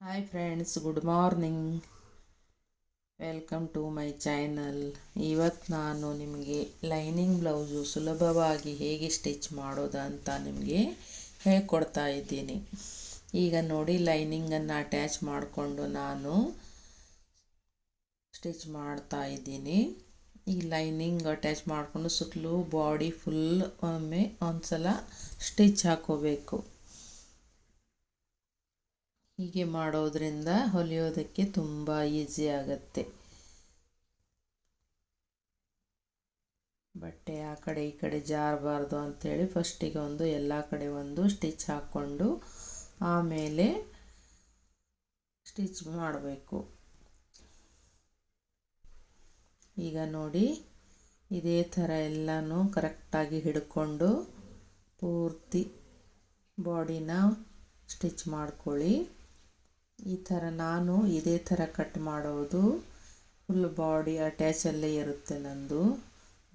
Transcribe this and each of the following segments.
Hi friends, good morning. Welcome to my channel. ಇವತ್ತು ನಾನು ನಿಮಗೆ ಲೈನಿಂಗ್ ಬ್ಲೌಸು ಸುಲಭವಾಗಿ ಹೇಗೆ ಸ್ಟಿಚ್ ಮಾಡೋದು ಅಂತ ನಿಮಗೆ ಹೇಳ್ಕೊಡ್ತಾ ಇದ್ದೀನಿ. ಈಗ ನೋಡಿ, ಲೈನಿಂಗನ್ನು ಅಟ್ಯಾಚ್ ಮಾಡಿಕೊಂಡು ನಾನು ಸ್ಟಿಚ್ ಮಾಡ್ತಾ ಇದ್ದೀನಿ. ಈ ಲೈನಿಂಗ್ ಅಟ್ಯಾಚ್ ಮಾಡಿಕೊಂಡು ಸುತ್ತಲೂ ಬಾಡಿ ಫುಲ್ ಒಂದು ಸಲ ಸ್ಟಿಚ್ ಹಾಕೋಬೇಕು. ಹೀಗೆ ಮಾಡೋದ್ರಿಂದ ಹೊಲಿಯೋದಕ್ಕೆ ತುಂಬ ಈಸಿ ಆಗುತ್ತೆ. ಬಟ್ಟೆ ಆ ಕಡೆ ಈ ಕಡೆ ಜಾರಬಾರ್ದು ಅಂಥೇಳಿ ಫಸ್ಟಿಗೆ ಎಲ್ಲ ಕಡೆ ಒಂದು ಸ್ಟಿಚ್ ಹಾಕ್ಕೊಂಡು ಆಮೇಲೆ ಸ್ಟಿಚ್ ಮಾಡಬೇಕು. ಈಗ ನೋಡಿ, ಇದೇ ಥರ ಎಲ್ಲನೂ ಕರೆಕ್ಟಾಗಿ ಹಿಡ್ಕೊಂಡು ಪೂರ್ತಿ ಬಾಡಿನ ಸ್ಟಿಚ್ ಮಾಡ್ಕೊಳ್ಳಿ. ಈ ಥರ ನಾನು ಇದೇ ಥರ ಕಟ್ ಮಾಡೋದು. ಫುಲ್ ಬಾಡಿ ಅಟ್ಯಾಚಲ್ಲೇ ಇರುತ್ತೆ ನಂದು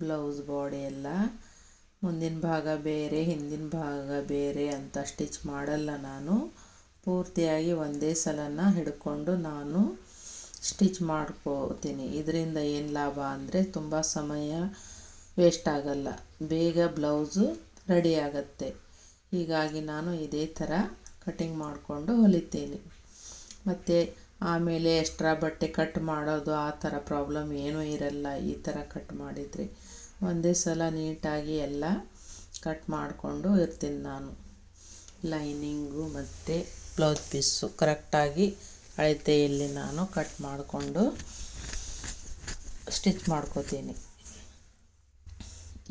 ಬ್ಲೌಸ್ ಬಾಡಿ ಎಲ್ಲ. ಮುಂದಿನ ಭಾಗ ಬೇರೆ ಹಿಂದಿನ ಭಾಗ ಬೇರೆ ಅಂತ ಸ್ಟಿಚ್ ಮಾಡಲ್ಲ ನಾನು. ಪೂರ್ತಿಯಾಗಿ ಒಂದೇ ಸಲನ ಹಿಡ್ಕೊಂಡು ನಾನು ಸ್ಟಿಚ್ ಮಾಡ್ಕೋತೀನಿ. ಇದರಿಂದ ಏನು ಲಾಭ ಅಂದರೆ ತುಂಬ ಸಮಯ ವೇಸ್ಟ್ ಆಗಲ್ಲ, ಬೇಗ ಬ್ಲೌಸು ರೆಡಿ ಆಗುತ್ತೆ. ಹೀಗಾಗಿ ನಾನು ಇದೇ ಥರ ಕಟಿಂಗ್ ಮಾಡಿಕೊಂಡು ಹೊಲಿತೀನಿ. ಮತ್ತು ಆಮೇಲೆ ಎಕ್ಸ್ಟ್ರಾ ಬಟ್ಟೆ ಕಟ್ ಮಾಡೋದು ಆ ಥರ ಪ್ರಾಬ್ಲಮ್ ಏನೂ ಇರಲ್ಲ. ಈ ಥರ ಕಟ್ ಮಾಡಿದರೆ ಒಂದೇ ಸಲ ನೀಟಾಗಿ ಎಲ್ಲ ಕಟ್ ಮಾಡಿಕೊಂಡು ಇರ್ತೀನಿ ನಾನು. ಲೈನಿಂಗು ಮತ್ತು ಬ್ಲೌಸ್ ಪೀಸು ಕರೆಕ್ಟಾಗಿ ಅಳತೆಯಲ್ಲಿ ನಾನು ಕಟ್ ಮಾಡಿಕೊಂಡು ಸ್ಟಿಚ್ ಮಾಡ್ಕೋತೀನಿ.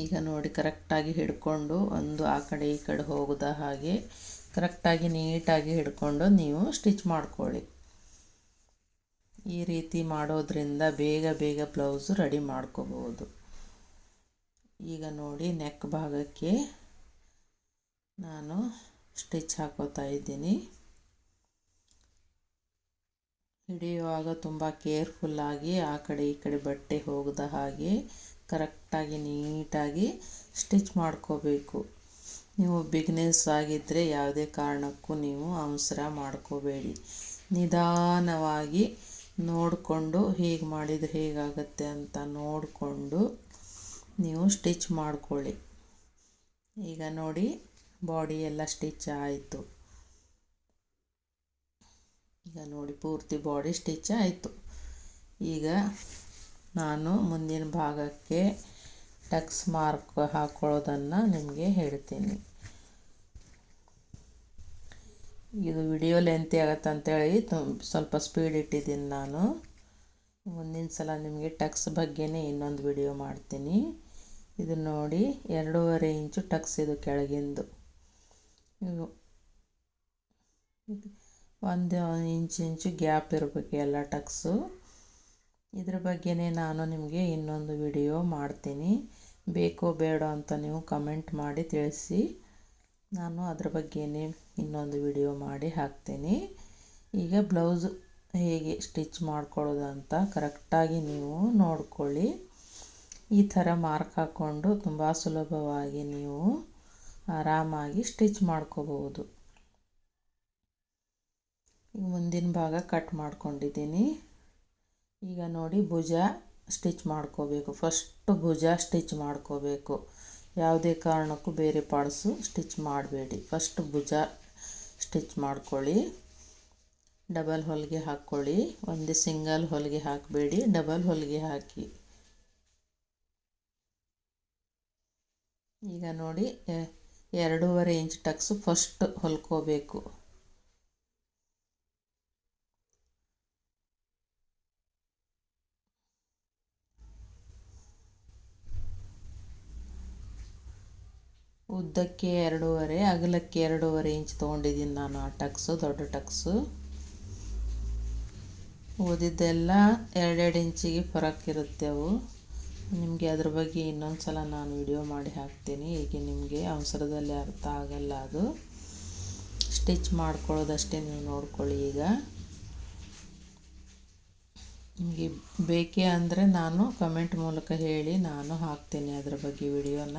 ಈಗ ನೋಡಿ, ಕರೆಕ್ಟಾಗಿ ಹಿಡ್ಕೊಂಡು ಒಂದು ಆ ಕಡೆ ಈ ಕಡೆ ಹೋಗದ ಹಾಗೆ ಕರೆಕ್ಟಾಗಿ ನೀಟಾಗಿ ಹಿಡ್ಕೊಂಡು ನೀವು ಸ್ಟಿಚ್ ಮಾಡ್ಕೊಳ್ಳಿ. ಈ ರೀತಿ ಮಾಡೋದ್ರಿಂದ ಬೇಗ ಬೇಗ ಬ್ಲೌಸು ರೆಡಿ ಮಾಡ್ಕೋಬೋದು. ಈಗ ನೋಡಿ, ನೆಕ್ ಭಾಗಕ್ಕೆ ನಾನು ಸ್ಟಿಚ್ ಹಾಕೋತಾ ಇದ್ದೀನಿ. ಹಿಡಿಯುವಾಗ ತುಂಬ ಕೇರ್ಫುಲ್ಲಾಗಿ ಆ ಕಡೆ ಈ ಕಡೆ ಬಟ್ಟೆ ಹೋಗದ ಹಾಗೆ ಕರೆಕ್ಟಾಗಿ ನೀಟಾಗಿ ಸ್ಟಿಚ್ ಮಾಡ್ಕೋಬೇಕು. ನೀವು ಬಿಗ್ನೆಸ್ ಆಗಿದ್ದರೆ ಯಾವುದೇ ಕಾರಣಕ್ಕೂ ನೀವು ಅವಸರ ಮಾಡ್ಕೋಬೇಡಿ. ನಿಧಾನವಾಗಿ ನೋಡಿಕೊಂಡು ಹೇಗೆ ಮಾಡಿದರೆ ಹೇಗಾಗುತ್ತೆ ಅಂತ ನೋಡಿಕೊಂಡು ನೀವು ಸ್ಟಿಚ್ ಮಾಡ್ಕೊಳ್ಳಿ. ಈಗ ನೋಡಿ, ಬಾಡಿ ಎಲ್ಲ ಸ್ಟಿಚ್ ಆಯಿತು. ಈಗ ನೋಡಿ, ಪೂರ್ತಿ ಬಾಡಿ ಸ್ಟಿಚ್ ಆಯಿತು. ಈಗ ನಾನು ಮುಂದಿನ ಭಾಗಕ್ಕೆ ಟಕ್ಸ್ ಮಾರ್ಕ್ ಹಾಕ್ಕೊಳ್ಳೋದನ್ನು ನಿಮಗೆ ಹೇಳ್ತೀನಿ. ಇದು ವಿಡಿಯೋ ಲೆಂತಿ ಆಗುತ್ತೆ ಅಂತೇಳಿ ಸ್ವಲ್ಪ ಸ್ಪೀಡ್ ಇಟ್ಟಿದ್ದೀನಿ ನಾನು. ಮುಂದಿನ ಸಲ ನಿಮಗೆ ಟಕ್ಸ್ ಬಗ್ಗೆನೇ ಇನ್ನೊಂದು ವಿಡಿಯೋ ಮಾಡ್ತೀನಿ. ಇದು ನೋಡಿ, 2.5 ಇಂಚು ಟಕ್ಸ್ ಇದು ಕೆಳಗಿಂದು. ಇದು 1 ಇಂಚು ಗ್ಯಾಪ್ ಇರಬೇಕು ಎಲ್ಲ ಟಕ್ಸು. ಇದ್ರ ಬಗ್ಗೆನೇ ನಾನು ನಿಮಗೆ ಇನ್ನೊಂದು ವಿಡಿಯೋ ಮಾಡ್ತೀನಿ. ಬೇಕೋ ಬೇಡ ಅಂತ ನೀವು ಕಮೆಂಟ್ ಮಾಡಿ ತಿಳಿಸಿ. ನಾನು ಅದ್ರ ಬಗ್ಗೆನೇ ಇನ್ನೊಂದು ವಿಡಿಯೋ ಮಾಡಿ ಹಾಕ್ತೀನಿ. ಈಗ ಬ್ಲೌಸ್ ಹೇಗೆ ಸ್ಟಿಚ್ ಮಾಡ್ಕೊಳ್ಳೋದು ಅಂತ ಕರೆಕ್ಟಾಗಿ ನೀವು ನೋಡ್ಕೊಳ್ಳಿ. ಈ ಥರ ಮಾರ್ಕ್ ಹಾಕ್ಕೊಂಡು ತುಂಬ ಸುಲಭವಾಗಿ ನೀವು ಆರಾಮಾಗಿ ಸ್ಟಿಚ್ ಮಾಡ್ಕೋಬಹುದು. ಈಗ ಮುಂದಿನ ಭಾಗ ಕಟ್ ಮಾಡ್ಕೊಂಡಿದ್ದೀನಿ. ಈಗ ನೋಡಿ, ಭುಜ ಸ್ಟಿಚ್ ಮಾಡ್ಕೋಬೇಕು. ಫಸ್ಟು ಭುಜ ಸ್ಟಿಚ್ ಮಾಡ್ಕೋಬೇಕು. ಯಾವುದೇ ಕಾರಣಕ್ಕೂ ಬೇರೆ ಪಾರ್ಟ್ಸು ಸ್ಟಿಚ್ ಮಾಡಬೇಡಿ. ಫಸ್ಟ್ ಭುಜ ಸ್ಟಿಚ್ ಮಾಡ್ಕೊಳ್ಳಿ. ಡಬಲ್ ಹೊಲಿಗೆ ಹಾಕ್ಕೊಳ್ಳಿ. ಒಂದೇ ಸಿಂಗಲ್ ಹೊಲಿಗೆ ಹಾಕಬೇಡಿ, ಡಬಲ್ ಹೊಲಿಗೆ ಹಾಕಿ. ಈಗ ನೋಡಿ, 2.5 ಇಂಚ್ ಟಕ್ಸು ಫಸ್ಟ್ ಹೊಲ್ಕೋಬೇಕು. ಉದ್ದಕ್ಕೆ 2.5, ಅಗಲಕ್ಕೆ 2.5 ಇಂಚ್ ತೊಗೊಂಡಿದ್ದೀನಿ ನಾನು. ಆ ಟಕ್ಸು ದೊಡ್ಡ ಟಕ್ಸು. ಓದಿದ್ದೆಲ್ಲ 2.5 ಇಂಚಿಗೆ ಫರಕ್ ಇರುತ್ತೆ ಅವು. ನಿಮಗೆ ಅದ್ರ ಬಗ್ಗೆ ಇನ್ನೊಂದು ಸಲ ನಾನು ವಿಡಿಯೋ ಮಾಡಿ ಹಾಕ್ತೀನಿ. ಈಗ ನಿಮಗೆ ಅವಸರದಲ್ಲಿ ಅರ್ಥ ಆಗಲ್ಲ ಅದು. ಸ್ಟಿಚ್ ಮಾಡ್ಕೊಳ್ಳೋದಷ್ಟೇ ನೀವು ನೋಡ್ಕೊಳ್ಳಿ. ಈಗ ನಿಮಗೆ ಬೇಕೇ ಅಂದರೆ ನಾನು ಕಮೆಂಟ್ ಮೂಲಕ ಹೇಳಿ ನಾನು ಹಾಕ್ತೀನಿ ಅದ್ರ ಬಗ್ಗೆ ವಿಡಿಯೋನ.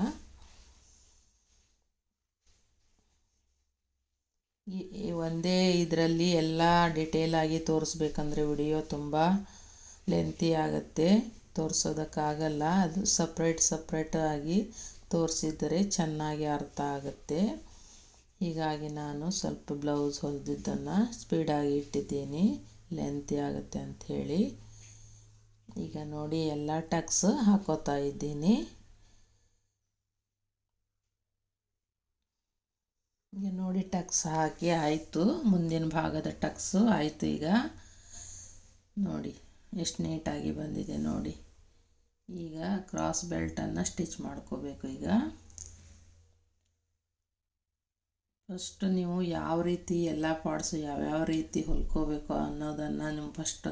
ಈ ಒಂದೇ ಇದರಲ್ಲಿ ಎಲ್ಲ ಡಿಟೇಲಾಗಿ ತೋರಿಸ್ಬೇಕಂದ್ರೆ ವಿಡಿಯೋ ತುಂಬ ಲೆಂತಿ ಆಗುತ್ತೆ, ತೋರಿಸೋದಕ್ಕಾಗಲ್ಲ. ಅದು ಸಪ್ರೇಟಾಗಿ ತೋರಿಸಿದರೆ ಚೆನ್ನಾಗಿ ಅರ್ಥ ಆಗುತ್ತೆ. ಹೀಗಾಗಿ ನಾನು ಸ್ವಲ್ಪ ಬ್ಲೌಸ್ ಹೊಲಿದಿದ್ದನ್ನು ಸ್ಪೀಡಾಗಿ ಇಟ್ಟಿದ್ದೀನಿ, ಲೆಂತಿ ಆಗುತ್ತೆ ಅಂಥೇಳಿ. ಈಗ ನೋಡಿ ಎಲ್ಲ ಟಕ್ಸ್ ಹಾಕೋತಾ ಇದ್ದೀನಿ. ಈಗ ನೋಡಿ ಟಕ್ಸ್ ಹಾಕಿ ಆಯಿತು, ಮುಂದಿನ ಭಾಗದ ಟಕ್ಸು ಆಯಿತು. ಈಗ ನೋಡಿ ಎಷ್ಟು ನೀಟಾಗಿ ಬಂದಿದೆ ನೋಡಿ. ಈಗ ಕ್ರಾಸ್ ಬೆಲ್ಟನ್ನು ಸ್ಟಿಚ್ ಮಾಡ್ಕೋಬೇಕು. ಈಗ ಫಸ್ಟ್ ನೀವು ಯಾವ ರೀತಿ ಎಲ್ಲ ಪಾರ್ಟ್ಸು ಯಾವ್ಯಾವ ರೀತಿ ಹೊಲ್ಕೋಬೇಕು ಅನ್ನೋದನ್ನು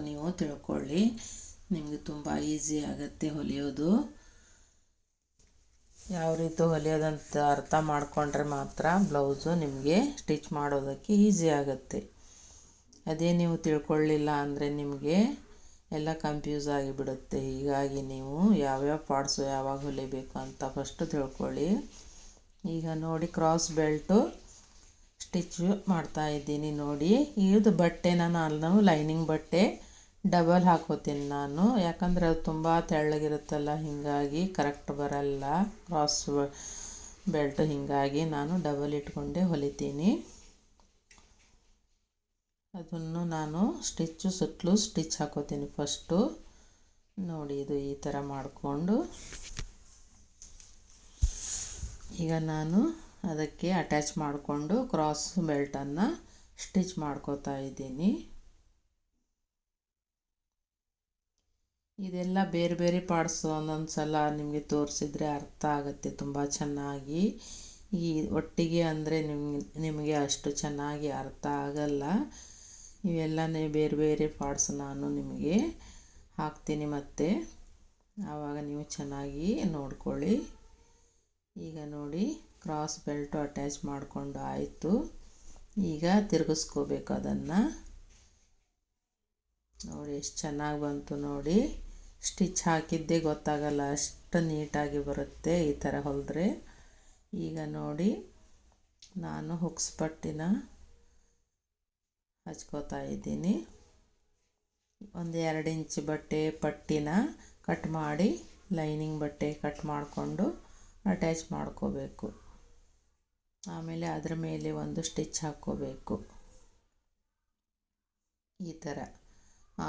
ನೀವು ತಿಳ್ಕೊಳ್ಳಿ. ನಿಮಗೆ ತುಂಬ ಈಸಿ ಆಗುತ್ತೆ ಹೊಲಿಯೋದು. ಯಾವ ರೀತಿ ಹೊಲಿಯೋದಂತ ಅರ್ಥ ಮಾಡಿಕೊಂಡ್ರೆ ಮಾತ್ರ ಬ್ಲೌಸು ನಿಮಗೆ ಸ್ಟಿಚ್ ಮಾಡೋದಕ್ಕೆ ಈಸಿ ಆಗುತ್ತೆ. ಅದೇ ನೀವು ತಿಳ್ಕೊಳ್ಳಿಲ್ಲ ಅಂದರೆ ನಿಮಗೆ ಎಲ್ಲ ಕನ್ಫ್ಯೂಸ್ ಆಗಿಬಿಡುತ್ತೆ. ಹೀಗಾಗಿ ನೀವು ಯಾವ್ಯಾವ ಪಾರ್ಟ್ಸು ಯಾವಾಗ ಹೊಲಿಬೇಕು ಅಂತ ಫಸ್ಟು ತಿಳ್ಕೊಳ್ಳಿ. ಈಗ ನೋಡಿ ಕ್ರಾಸ್ ಬೆಲ್ಟು ಸ್ಟಿಚ್ ಮಾಡ್ತಾಯಿದ್ದೀನಿ ನೋಡಿ. ಇದು ಬಟ್ಟೆನ ನಾನು ಲೈನಿಂಗ್ ಬಟ್ಟೆ ಡಬಲ್ ಹಾಕೋತೀನಿ ನಾನು, ಯಾಕಂದರೆ ಅದು ತುಂಬ ತೆಳ್ಳಗಿರುತ್ತಲ್ಲ, ಹೀಗಾಗಿ ಕರೆಕ್ಟ್ ಬರಲ್ಲ ಕ್ರಾಸ್ ಬೆಲ್ಟ್. ಹೀಗಾಗಿ ನಾನು ಡಬಲ್ ಇಟ್ಕೊಂಡೇ ಹೊಲಿತೀನಿ. ಅದನ್ನು ನಾನು ಸುತ್ತಲೂ ಸ್ಟಿಚ್ ಹಾಕೋತೀನಿ ಫಸ್ಟು ನೋಡಿ. ಇದು ಈ ಥರ ಮಾಡಿಕೊಂಡು ಈಗ ನಾನು ಅದಕ್ಕೆ ಅಟ್ಯಾಚ್ ಮಾಡಿಕೊಂಡು ಕ್ರಾಸ್ ಬೆಲ್ಟನ್ನು ಸ್ಟಿಚ್ ಮಾಡ್ಕೋತಾ ಇದ್ದೀನಿ. ಇದೆಲ್ಲ ಬೇರೆ ಬೇರೆ ಪಾರ್ಟ್ಸು ಒಂದೊಂದು ಸಲ ನಿಮಗೆ ತೋರಿಸಿದ್ರೆ ಅರ್ಥ ಆಗುತ್ತೆ ತುಂಬ ಚೆನ್ನಾಗಿ. ಈ ಒಟ್ಟಿಗೆ ಅಂದರೆ ನಿಮಗೆ ಅಷ್ಟು ಚೆನ್ನಾಗಿ ಅರ್ಥ ಆಗಲ್ಲ. ಇವೆಲ್ಲನೇ ಬೇರೆ ಬೇರೆ ಪಾರ್ಟ್ಸ್ ನಾನು ನಿಮಗೆ ಹಾಕ್ತೀನಿ ಮತ್ತು ಆವಾಗ ನೀವು ಚೆನ್ನಾಗಿ ನೋಡ್ಕೊಳ್ಳಿ. ಈಗ ನೋಡಿ ಕ್ರಾಸ್ ಬೆಲ್ಟು ಅಟ್ಯಾಚ್ ಮಾಡಿಕೊಂಡು ಆಯಿತು. ಈಗ ತಿರುಗಿಸ್ಕೋಬೇಕು ಅದನ್ನು ನೋಡಿ. ಎಷ್ಟು ಚೆನ್ನಾಗಿ ಬಂತು ನೋಡಿ. ಸ್ಟಿಚ್ ಹಾಕಿದ್ದೇ ಗೊತ್ತಾಗಲ್ಲ, ಅಷ್ಟು ನೀಟಾಗಿ ಬರುತ್ತೆ ಈ ಥರ ಹೊಲಿದ್ರೆ. ಈಗ ನೋಡಿ ನಾನು ಹುಕ್ಸ್ ಪಟ್ಟಿನ ಹಚ್ಕೋತಾ ಇದ್ದೀನಿ. ಒಂದು 2 ಇಂಚ್ ಪಟ್ಟಿನ ಕಟ್ ಮಾಡಿ ಲೈನಿಂಗ್ ಬಟ್ಟೆ ಕಟ್ ಮಾಡಿಕೊಂಡು ಅಟ್ಯಾಚ್ ಮಾಡ್ಕೋಬೇಕು. ಆಮೇಲೆ ಅದರ ಮೇಲೆ ಒಂದು ಸ್ಟಿಚ್ ಹಾಕ್ಕೋಬೇಕು ಈ ಥರ.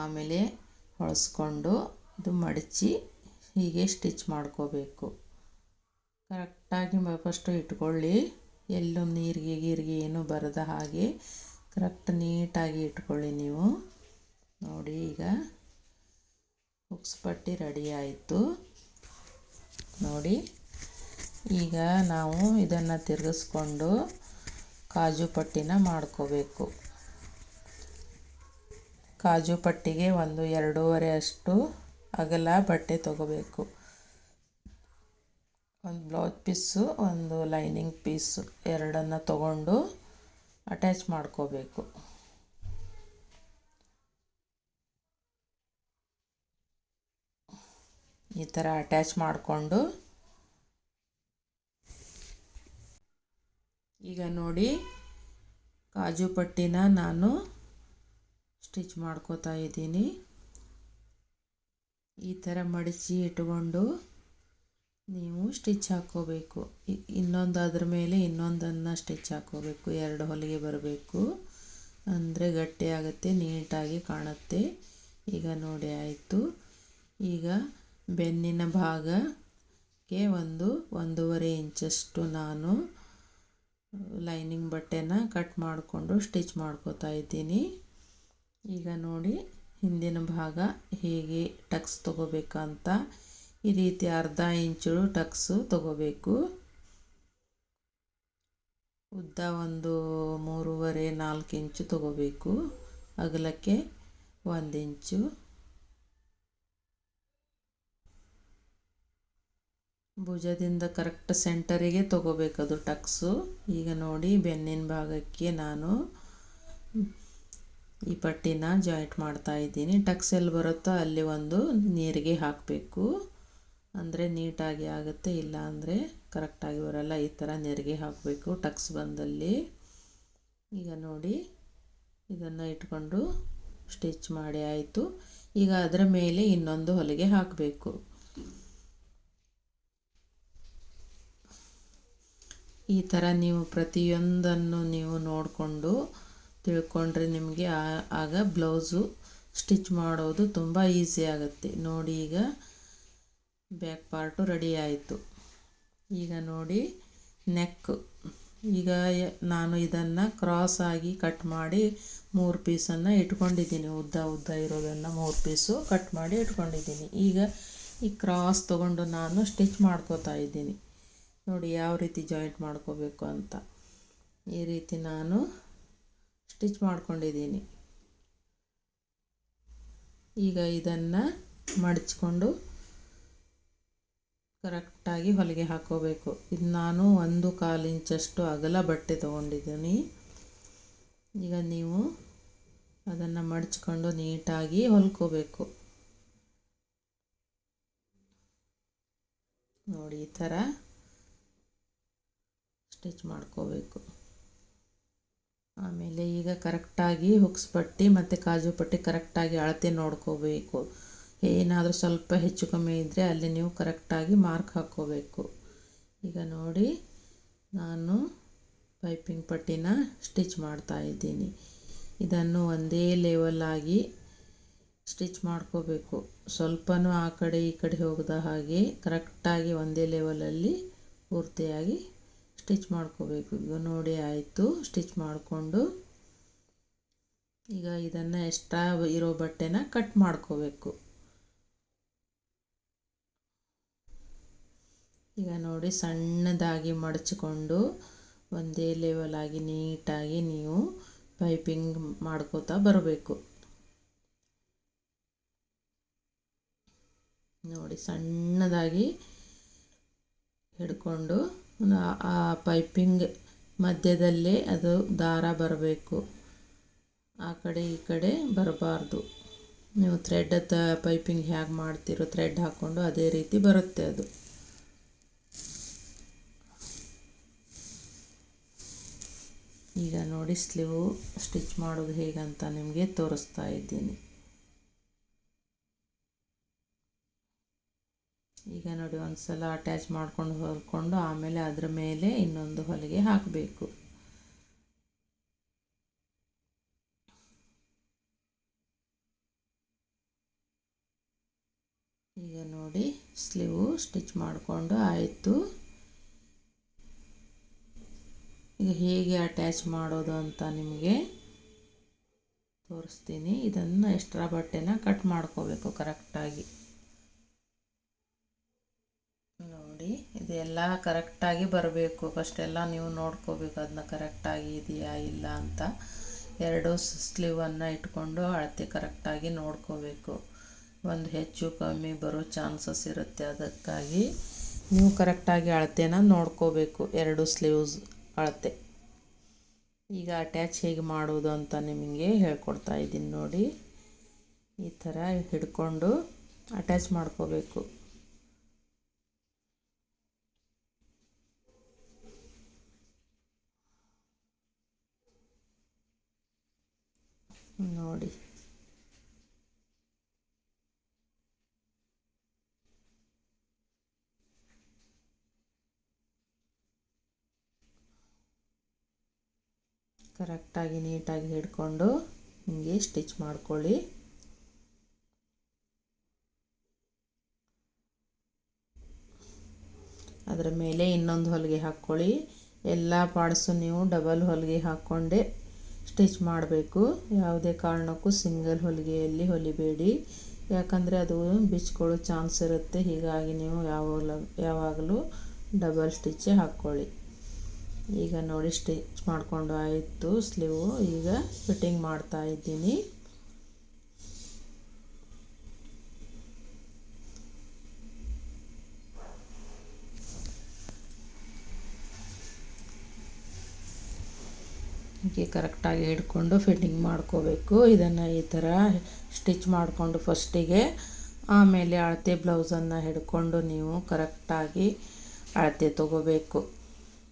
ಆಮೇಲೆ ಹೊಳಿಸ್ಕೊಂಡು ಇದು ಮಡಚಿ ಹೀಗೆ ಸ್ಟಿಚ್ ಮಾಡ್ಕೋಬೇಕು. ಕರೆಕ್ಟಾಗಿ ಫಸ್ಟು ಇಟ್ಕೊಳ್ಳಿ, ಎಲ್ಲೂ ನೀರಿಗೆ ಏನೂ ಬರದ ಹಾಗೆ ಕರೆಕ್ಟ್ ನೀಟಾಗಿ ಇಟ್ಕೊಳ್ಳಿ ನೀವು ನೋಡಿ. ಈಗ ಹುಕ್ಸ್ ಪಟ್ಟಿ ರೆಡಿ ಆಯಿತು ನೋಡಿ. ಈಗ ನಾವು ಇದನ್ನು ತಿರುಗಿಸ್ಕೊಂಡು ಕಾಜು ಪಟ್ಟಿನ ಮಾಡ್ಕೋಬೇಕು. ಕಾಜು ಪಟ್ಟಿಗೆ ಒಂದು 2.5 ಅಷ್ಟು ಅಗಲ ಬಟ್ಟೆ ತಗೋಬೇಕು. ಒಂದು ಬ್ಲೌಸ್ ಪೀಸು, ಒಂದು ಲೈನಿಂಗ್ ಪೀಸು, ಎರಡನ್ನು ತಗೊಂಡು ಅಟ್ಯಾಚ್ ಮಾಡ್ಕೋಬೇಕು. ಈ ಥರ ಅಟ್ಯಾಚ್ ಮಾಡಿಕೊಂಡು ಈಗ ನೋಡಿ ಕಾಜು ಪಟ್ಟಿನ ನಾನು ಸ್ಟಿಚ್ ಮಾಡ್ಕೋತಾ ಇದ್ದೀನಿ. ಈ ಥರ ಮಡಚಿ ಇಟ್ಕೊಂಡು ನೀವು ಸ್ಟಿಚ್ ಹಾಕ್ಕೋಬೇಕು. ಇನ್ನೊಂದು ಅದ್ರ ಮೇಲೆ ಇನ್ನೊಂದನ್ನು ಸ್ಟಿಚ್ ಹಾಕ್ಕೋಬೇಕು. 2 ಹೊಲಿಗೆ ಬರಬೇಕು, ಅಂದರೆ ಗಟ್ಟಿಯಾಗುತ್ತೆ, ನೀಟಾಗಿ ಕಾಣುತ್ತೆ. ಈಗ ನೋಡಿ ಆಯಿತು. ಈಗ ಬೆನ್ನಿನ ಭಾಗಕ್ಕೆ 1.5 ಇಂಚಷ್ಟು ನಾನು ಲೈನಿಂಗ್ ಬಟ್ಟೆನ ಕಟ್ ಮಾಡಿಕೊಂಡು ಸ್ಟಿಚ್ ಮಾಡ್ಕೋತಾ ಇದ್ದೀನಿ. ಈಗ ನೋಡಿ ಹಿಂದಿನ ಭಾಗ ಹೇಗೆ ಟಕ್ಸ್ ತೊಗೋಬೇಕಂತ ಈ ರೀತಿ 1/2 ಇಂಚು ಟಕ್ಸು ತೊಗೋಬೇಕು. ಉದ್ದ ಒಂದು 3.5-4 ಇಂಚು ತೊಗೋಬೇಕು. ಅಗಲಕ್ಕೆ 1 ಇಂಚು. ಭುಜದಿಂದ ಕರೆಕ್ಟ್ ಸೆಂಟರಿಗೆ ತೊಗೋಬೇಕದು ಟಕ್ಸು. ಈಗ ನೋಡಿ ಬೆನ್ನಿನ ಭಾಗಕ್ಕೆ ನಾನು ಈ ಪಟ್ಟಿನ ಜಾಯಿಂಟ್ ಮಾಡ್ತಾ ಇದ್ದೀನಿ. ಟಕ್ಸ್ ಎಲ್ಲಿ ಬರುತ್ತೋ ಅಲ್ಲಿ ಒಂದು ನೀರಿಗೆ ಹಾಕಬೇಕು, ಅಂದರೆ ನೀಟಾಗಿ ಆಗುತ್ತೆ. ಇಲ್ಲ ಅಂದರೆ ಕರೆಕ್ಟಾಗಿ ಬರಲ್ಲ. ಈ ಥರ ನೆರಿಗೆ ಹಾಕಬೇಕು ಟಕ್ಸ್ ಬಂದಲ್ಲಿ. ಈಗ ನೋಡಿ ಇದನ್ನು ಇಟ್ಕೊಂಡು ಸ್ಟಿಚ್ ಮಾಡಿ ಆಯಿತು. ಈಗ ಅದರ ಮೇಲೆ ಇನ್ನೊಂದು ಹೊಲಿಗೆ ಹಾಕಬೇಕು. ಈ ಥರ ನೀವು ಪ್ರತಿಯೊಂದನ್ನು ನೀವು ನೋಡಿಕೊಂಡು ತಿಳ್ಕೊಂಡ್ರೆ ನಿಮಗೆ ಆಗ ಬ್ಲೌಸು ಸ್ಟಿಚ್ ಮಾಡೋದು ತುಂಬ ಈಸಿ ಆಗುತ್ತೆ. ನೋಡಿ ಈಗ ಬ್ಯಾಕ್ ಪಾರ್ಟು ರೆಡಿ ಆಯಿತು. ಈಗ ನೋಡಿ ನೆಕ್. ಈಗ ನಾನು ಇದನ್ನು ಕ್ರಾಸ್ ಆಗಿ ಕಟ್ ಮಾಡಿ 3 ಪೀಸನ್ನು ಇಟ್ಕೊಂಡಿದ್ದೀನಿ. ಉದ್ದ ಇರೋದನ್ನು 3 ಪೀಸು ಕಟ್ ಮಾಡಿ ಇಟ್ಕೊಂಡಿದ್ದೀನಿ. ಈಗ ಈ ಕ್ರಾಸ್ ತೊಗೊಂಡು ನಾನು ಸ್ಟಿಚ್ ಮಾಡ್ಕೋತಾ ಇದ್ದೀನಿ. ನೋಡಿ ಯಾವ ರೀತಿ ಜಾಯಿಂಟ್ ಮಾಡ್ಕೋಬೇಕು ಅಂತ. ಈ ರೀತಿ ನಾನು ಸ್ಟಿಚ್ ಮಾಡ್ಕೊಂಡಿದ್ದೀನಿ. ಈಗ ಇದನ್ನು ಮಡಚ್ಕೊಂಡು ಕರೆಕ್ಟಾಗಿ ಹೊಲಿಗೆ ಹಾಕ್ಕೋಬೇಕು. ಇದು ನಾನು 1/4 ಇಂಚಷ್ಟು ಅಗಲ ಬಟ್ಟೆ ತೊಗೊಂಡಿದ್ದೀನಿ. ಈಗ ನೀವು ಅದನ್ನು ಮಡಚ್ಕೊಂಡು ನೀಟಾಗಿ ಹೊಲ್ಕೋಬೇಕು. ನೋಡಿ ಈ ಥರ ಸ್ಟಿಚ್ ಮಾಡ್ಕೋಬೇಕು. ಆಮೇಲೆ ಈಗ ಕರೆಕ್ಟಾಗಿ ಹುಕ್ಸ್ ಪಟ್ಟಿ ಮತ್ತು ಕಾಜು ಪಟ್ಟಿ ಕರೆಕ್ಟಾಗಿ ಅಳತೆ ನೋಡ್ಕೋಬೇಕು. ಏನಾದರೂ ಸ್ವಲ್ಪ ಹೆಚ್ಚು ಕಮ್ಮಿ ಇದ್ದರೆ ಅಲ್ಲಿ ನೀವು ಕರೆಕ್ಟಾಗಿ ಮಾರ್ಕ್ ಹಾಕ್ಕೋಬೇಕು. ಈಗ ನೋಡಿ ನಾನು ಪೈಪಿಂಗ್ ಪಟ್ಟಿನ ಸ್ಟಿಚ್ ಮಾಡ್ತಾ ಇದ್ದೀನಿ. ಇದನ್ನು ಒಂದೇ ಲೆವೆಲ್ ಆಗಿ ಸ್ಟಿಚ್ ಮಾಡ್ಕೋಬೇಕು. ಸ್ವಲ್ಪನೂ ಆ ಕಡೆ ಈ ಕಡೆ ಹೋಗದ ಹಾಗೆ ಕರೆಕ್ಟಾಗಿ ಒಂದೇ ಲೆವೆಲಲ್ಲಿ ಪೂರ್ತಿಯಾಗಿ ಸ್ಟಿಚ್ ಮಾಡ್ಕೋಬೇಕು. ಈಗ ನೋಡಿ ಆಯಿತು. ಸ್ಟಿಚ್ ಮಾಡಿಕೊಂಡು ಈಗ ಇದನ್ನು ಎಕ್ಸ್ಟ್ರಾ ಇರೋ ಬಟ್ಟೆನ ಕಟ್ ಮಾಡ್ಕೋಬೇಕು. ಈಗ ನೋಡಿ ಸಣ್ಣದಾಗಿ ಮಡಚಿಕೊಂಡು ಒಂದೇ ಲೆವೆಲಾಗಿ ನೀಟಾಗಿ ನೀವು ಪೈಪಿಂಗ್ ಮಾಡ್ಕೋತಾ ಬರಬೇಕು. ನೋಡಿ ಸಣ್ಣದಾಗಿ ಹಿಡ್ಕೊಂಡು ಆ ಪೈಪಿಂಗ್ ಮಧ್ಯದಲ್ಲೇ ಅದು ದಾರ ಬರಬೇಕು. ಆ ಕಡೆ ಈ ಕಡೆ ಬರಬಾರ್ದು. ನೀವು ಥ್ರೆಡ್ ಪೈಪಿಂಗ್ ಹೇಗೆ ಮಾಡ್ತೀರೋ ಥ್ರೆಡ್ ಹಾಕ್ಕೊಂಡು ಅದೇ ರೀತಿ ಬರುತ್ತೆ ಅದು. ಈಗ ನೋಡಿ ಸ್ಲೀವ್ ಸ್ಟಿಚ್ ಮಾಡೋದು ಹೇಗಂತ ನಿಮಗೆ ತೋರಿಸ್ತಾ ಇದ್ದೀನಿ. ಈಗ ನೋಡಿ ಒಂದು ಸಲ ಅಟ್ಯಾಚ್ ಮಾಡ್ಕೊಂಡು ಹೊಲ್ಕೊಂಡು ಆಮೇಲೆ ಅದರ ಮೇಲೆ ಇನ್ನೊಂದು ಹೊಲಿಗೆ ಹಾಕಬೇಕು. ಈಗ ನೋಡಿ ಸ್ಲೀವ್ ಸ್ಟಿಚ್ ಮಾಡಿಕೊಂಡು ಆಯಿತು. ಈಗ ಹೇಗೆ ಅಟ್ಯಾಚ್ ಮಾಡೋದು ಅಂತ ನಿಮಗೆ ತೋರಿಸ್ತೀನಿ. ಇದನ್ನು ಎಕ್ಸ್ಟ್ರಾ ಬಟ್ಟೆನ ಕಟ್ ಮಾಡ್ಕೋಬೇಕು ಕರೆಕ್ಟಾಗಿ. ನೋಡಿ ಇದೆಲ್ಲ ಕರೆಕ್ಟಾಗಿ ಬರಬೇಕು. ಫಸ್ಟೆಲ್ಲ ನೀವು ನೋಡ್ಕೋಬೇಕು ಅದನ್ನ ಕರೆಕ್ಟಾಗಿ ಇದೆಯಾ ಇಲ್ಲ ಅಂತ. 2 ಸ್ಲೀವನ್ನು ಇಟ್ಕೊಂಡು ಅಳತೆ ಕರೆಕ್ಟಾಗಿ ನೋಡ್ಕೋಬೇಕು. ಒಂದು ಹೆಚ್ಚು ಕಮ್ಮಿ ಬರೋ ಚಾನ್ಸಸ್ ಇರುತ್ತೆ. ಅದಕ್ಕಾಗಿ ನೀವು ಕರೆಕ್ಟಾಗಿ ಅಳತೆನ ನೋಡ್ಕೋಬೇಕು. 2 ಸ್ಲೀವ್ಸ್ ಅಳತೆ. ಈಗ ಅಟ್ಯಾಚ್ ಹೇಗೆ ಮಾಡೋದು ಅಂತ ನಿಮಗೆ ಹೇಳ್ಕೊಡ್ತಾ ಇದ್ದೀನಿ ನೋಡಿ. ಈ ಥರ ಹಿಡ್ಕೊಂಡು ಅಟ್ಯಾಚ್ ಮಾಡ್ಕೋಬೇಕು. ನೋಡಿ ಕರೆಕ್ಟಾಗಿ ನೀಟಾಗಿ ಹಿಡ್ಕೊಂಡು ಹಿಂಗೆ ಸ್ಟಿಚ್ ಮಾಡ್ಕೊಳ್ಳಿ. ಅದರ ಮೇಲೆ ಇನ್ನೊಂದು ಹೊಲಿಗೆ ಹಾಕ್ಕೊಳ್ಳಿ. ಎಲ್ಲ ಪಾರ್ಟ್ಸು ನೀವು ಡಬಲ್ ಹೊಲಿಗೆ ಹಾಕ್ಕೊಂಡೆ ಸ್ಟಿಚ್ ಮಾಡಬೇಕು. ಯಾವುದೇ ಕಾರಣಕ್ಕೂ ಸಿಂಗಲ್ ಹೊಲಿಗೆಯಲ್ಲಿ ಹೊಲಿಬೇಡಿ. ಯಾಕಂದರೆ ಅದು ಬಿಚ್ಕೊಳ್ಳೋ ಚಾನ್ಸ್ ಇರುತ್ತೆ. ಹೀಗಾಗಿ ನೀವು ಯಾವಾಗಲೂ ಡಬಲ್ ಸ್ಟಿಚ್ಚೇ ಹಾಕ್ಕೊಳ್ಳಿ. ಈಗ ನೋಡಿ ಸ್ಟಿಚ್ ಮಾಡಿಕೊಂಡು ಆಯಿತು ಸ್ಲೀವು. ಈಗ ಫಿಟ್ಟಿಂಗ್ ಮಾಡ್ತಾ ಇದ್ದೀನಿ. ಹೀಗೆ ಕರೆಕ್ಟಾಗಿ ಹಿಡ್ಕೊಂಡು ಫಿಟ್ಟಿಂಗ್ ಮಾಡ್ಕೋಬೇಕು. ಇದನ್ನು ಈ ಥರ ಸ್ಟಿಚ್ ಮಾಡಿಕೊಂಡು ಫಸ್ಟಿಗೆ ಆಮೇಲೆ ಅಳತೆ ಬ್ಲೌಸನ್ನು ಹಿಡ್ಕೊಂಡು ನೀವು ಕರೆಕ್ಟಾಗಿ ಅಳತೆ ತಗೋಬೇಕು.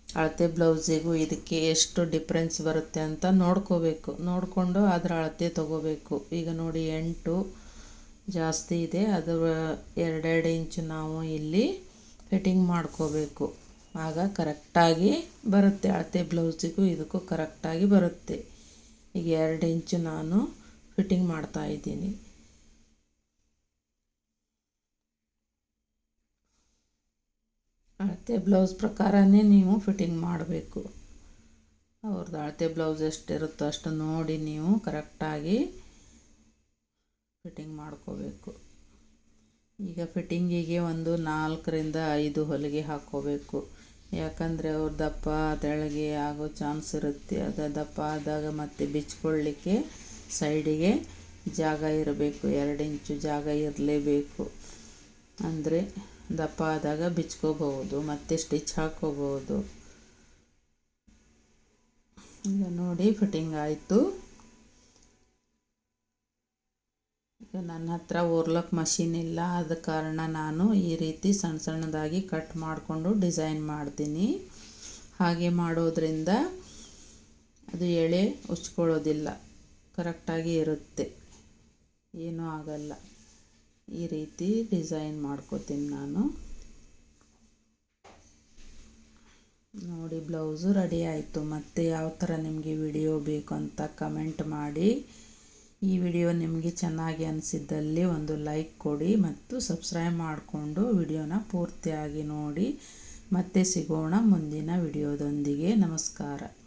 ಅಳತೆ ಬ್ಲೌಸಿಗೂ ಇದಕ್ಕೆ ಎಷ್ಟು ಡಿಫ್ರೆನ್ಸ್ ಬರುತ್ತೆ ಅಂತ ನೋಡ್ಕೋಬೇಕು. ನೋಡಿಕೊಂಡು ಅದರ ಅಳತೆ ತೊಗೋಬೇಕು. ಈಗ ನೋಡಿ 8 ಜಾಸ್ತಿ ಇದೆ, ಅದು 2 ಇಂಚು ನಾವು ಇಲ್ಲಿ ಫಿಟ್ಟಿಂಗ್ ಮಾಡ್ಕೋಬೇಕು. ಆಗ ಕರೆಕ್ಟಾಗಿ ಬರುತ್ತೆ. ಅಳತೆ ಬ್ಲೌಸಿಗೂ ಇದಕ್ಕೂ ಕರೆಕ್ಟಾಗಿ ಬರುತ್ತೆ. ಈಗ 2 ಇಂಚು ನಾನು ಫಿಟ್ಟಿಂಗ್ ಮಾಡ್ತಾಯಿದ್ದೀನಿ. ಅಳತೆ ಬ್ಲೌಸ್ ಪ್ರಕಾರನೇ ನೀವು ಫಿಟ್ಟಿಂಗ್ ಮಾಡಬೇಕು. ಅವ್ರದ್ದು ಅಳತೆ ಬ್ಲೌಸ್ ಎಷ್ಟಿರುತ್ತೋ ಅಷ್ಟು ನೋಡಿ ನೀವು ಕರೆಕ್ಟಾಗಿ ಫಿಟ್ಟಿಂಗ್ ಮಾಡ್ಕೋಬೇಕು. ಈಗ ಫಿಟ್ಟಿಂಗಿಗೆ ಒಂದು 4ರಿಂದ 5 ಹೊಲಿಗೆ ಹಾಕ್ಕೋಬೇಕು. ಯಾಕಂದರೆ ಅವ್ರ ದಪ್ಪ ತೆಳಗೆ ಆಗೋ ಚಾನ್ಸ್ ಇರುತ್ತೆ. ಅದು ದಪ್ಪ ಆದಾಗ ಮತ್ತೆ ಬಿಚ್ಕೊಳ್ಳಿಕ್ಕೆ ಸೈಡಿಗೆ ಜಾಗ ಇರಬೇಕು. 2 ಇಂಚು ಜಾಗ ಇರಲೇಬೇಕು. ಅಂದರೆ ದಪ್ಪ ಆದಾಗ ಬಿಚ್ಕೋಬಹುದು, ಮತ್ತೆ ಸ್ಟಿಚ್ ಹಾಕ್ಕೋಬಹುದು. ಈಗ ನೋಡಿ ಫಿಟ್ಟಿಂಗ್ ಆಯಿತು. ಈಗ ನನ್ನ ಹತ್ರ ಓರ್ಲಕ್ ಮಷಿನ್ ಇಲ್ಲ, ಆದ ಕಾರಣ ನಾನು ಈ ರೀತಿ ಸಣ್ಣ ಸಣ್ಣದಾಗಿ ಕಟ್ ಮಾಡಿಕೊಂಡು ಡಿಸೈನ್ ಮಾಡ್ತೀನಿ. ಹಾಗೆ ಮಾಡೋದ್ರಿಂದ ಅದು ಎಳೆ ಉಚ್ಕೊಳ್ಳೋದಿಲ್ಲ, ಕರೆಕ್ಟಾಗಿ ಇರುತ್ತೆ, ಏನೂ ಆಗಲ್ಲ. ಈ ರೀತಿ ಡಿಸೈನ್ ಮಾಡ್ಕೋತೀನಿ ನಾನು. ನೋಡಿ ಬ್ಲೌಸು ರೆಡಿ ಆಯಿತು. ಮತ್ತು ಯಾವ ಥರ ನಿಮಗೆ ವಿಡಿಯೋ ಬೇಕು ಅಂತ ಕಮೆಂಟ್ ಮಾಡಿ. ಈ ವಿಡಿಯೋ ನಿಮಗೆ ಚೆನ್ನಾಗಿ ಅನಿಸಿದ್ದಲ್ಲಿ ಒಂದು ಲೈಕ್ ಕೊಡಿ ಮತ್ತು ಸಬ್ಸ್ಕ್ರೈಬ್ ಮಾಡಿಕೊಂಡು ವಿಡಿಯೋನ ಪೂರ್ತಿಯಾಗಿ ನೋಡಿ. ಮತ್ತೆ ಸಿಗೋಣ ಮುಂದಿನ ವಿಡಿಯೋದೊಂದಿಗೆ. ನಮಸ್ಕಾರ.